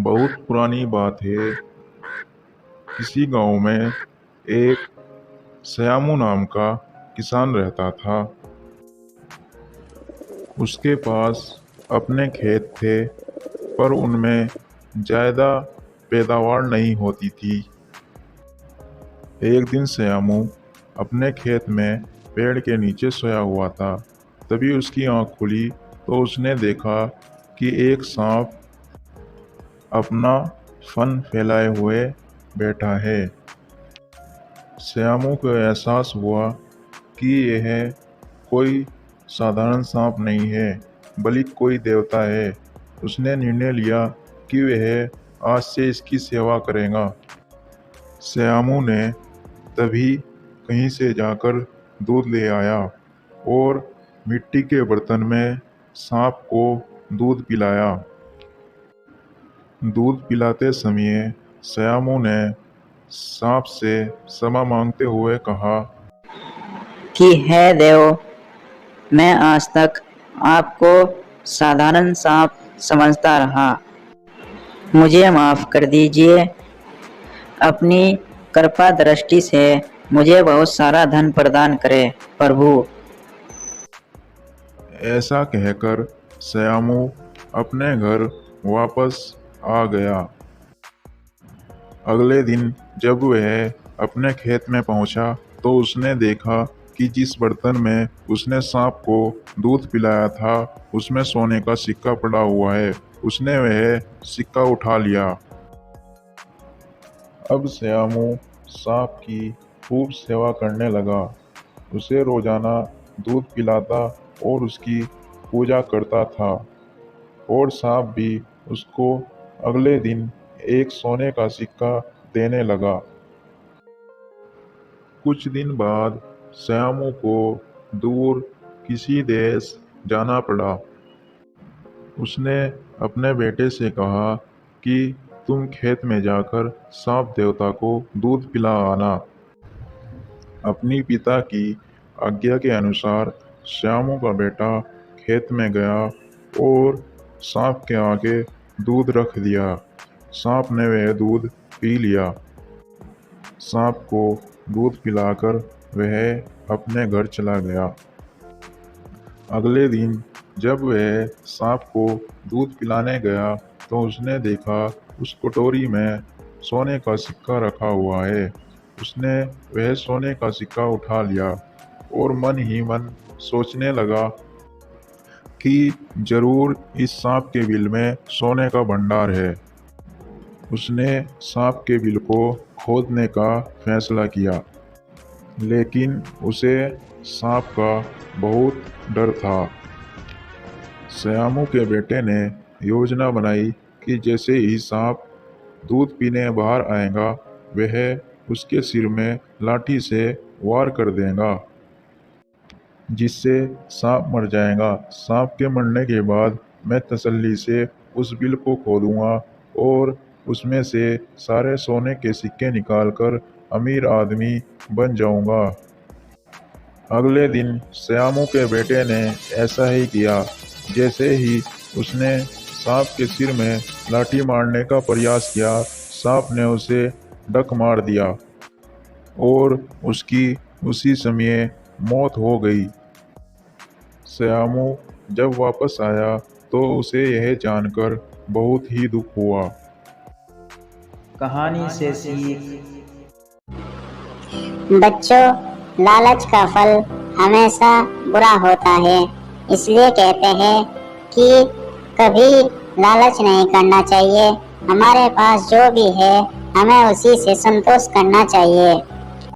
बहुत पुरानी बात है। किसी गांव में एक श्यामू नाम का किसान रहता था। उसके पास अपने खेत थे, पर उनमें ज़्यादा पैदावार नहीं होती थी। एक दिन श्यामू अपने खेत में पेड़ के नीचे सोया हुआ था। तभी उसकी आंख खुली तो उसने देखा कि एक सांप अपना फन फैलाए हुए बैठा है। श्यामू को एहसास हुआ कि यह कोई साधारण सांप नहीं है, बल्कि कोई देवता है। उसने निर्णय लिया कि वह आज से इसकी सेवा करेगा। श्यामू ने तभी कहीं से जाकर दूध ले आया और मिट्टी के बर्तन में सांप को दूध पिलाया। दूध पिलाते समय श्यामू ने सांप से क्षमा मांगते हुए कहा कि हे देव, मैं आज तक आपको साधारण सांप समझता रहा। मुझे माफ कर दीजिए। अपनी कृपा दृष्टि से मुझे बहुत सारा धन प्रदान करे प्रभु। ऐसा कहकर श्यामू अपने घर वापस आ गया। अगले दिन जब वह अपने खेत में पहुंचा तो उसने देखा कि जिस बर्तन में उसने सांप को दूध पिलाया था उसमें सोने का सिक्का पड़ा हुआ है। उसने वह सिक्का उठा लिया। अब श्यामू सांप की खूब सेवा करने लगा। उसे रोजाना दूध पिलाता और उसकी पूजा करता था, और सांप भी उसको अगले दिन एक सोने का सिक्का देने लगा। कुछ दिन बाद श्यामू को दूर किसी देश जाना पड़ा। उसने अपने बेटे से कहा कि तुम खेत में जाकर सांप देवता को दूध पिला आना। अपनी पिता की आज्ञा के अनुसार श्यामू का बेटा खेत में गया और सांप के आगे दूध रख दिया। सांप ने वह दूध पी लिया। सांप को दूध पिलाकर वह अपने घर चला गया। अगले दिन जब वह सांप को दूध पिलाने गया तो उसने देखा उस कटोरी में सोने का सिक्का रखा हुआ है। उसने वह सोने का सिक्का उठा लिया और मन ही मन सोचने लगा कि जरूर इस सांप के बिल में सोने का भंडार है। उसने सांप के बिल को खोदने का फैसला किया, लेकिन उसे सांप का बहुत डर था। श्यामू के बेटे ने योजना बनाई कि जैसे ही सांप दूध पीने बाहर आएगा वह उसके सिर में लाठी से वार कर देगा, जिससे सांप मर जाएगा। सांप के मरने के बाद मैं तसल्ली से उस बिल को खोदूंगा और उसमें से सारे सोने के सिक्के निकालकर अमीर आदमी बन जाऊंगा। अगले दिन श्यामू के बेटे ने ऐसा ही किया। जैसे ही उसने सांप के सिर में लाठी मारने का प्रयास किया, सांप ने उसे डक मार दिया और उसकी उसी समय मौत हो गई। श्यामू जब वापस आया तो उसे यह जानकर बहुत ही दुख हुआ। कहानी से सीख। बच्चों, लालच का फल हमेशा बुरा होता है। इसलिए कहते हैं कि कभी लालच नहीं करना चाहिए। हमारे पास जो भी है हमें उसी से संतोष करना चाहिए।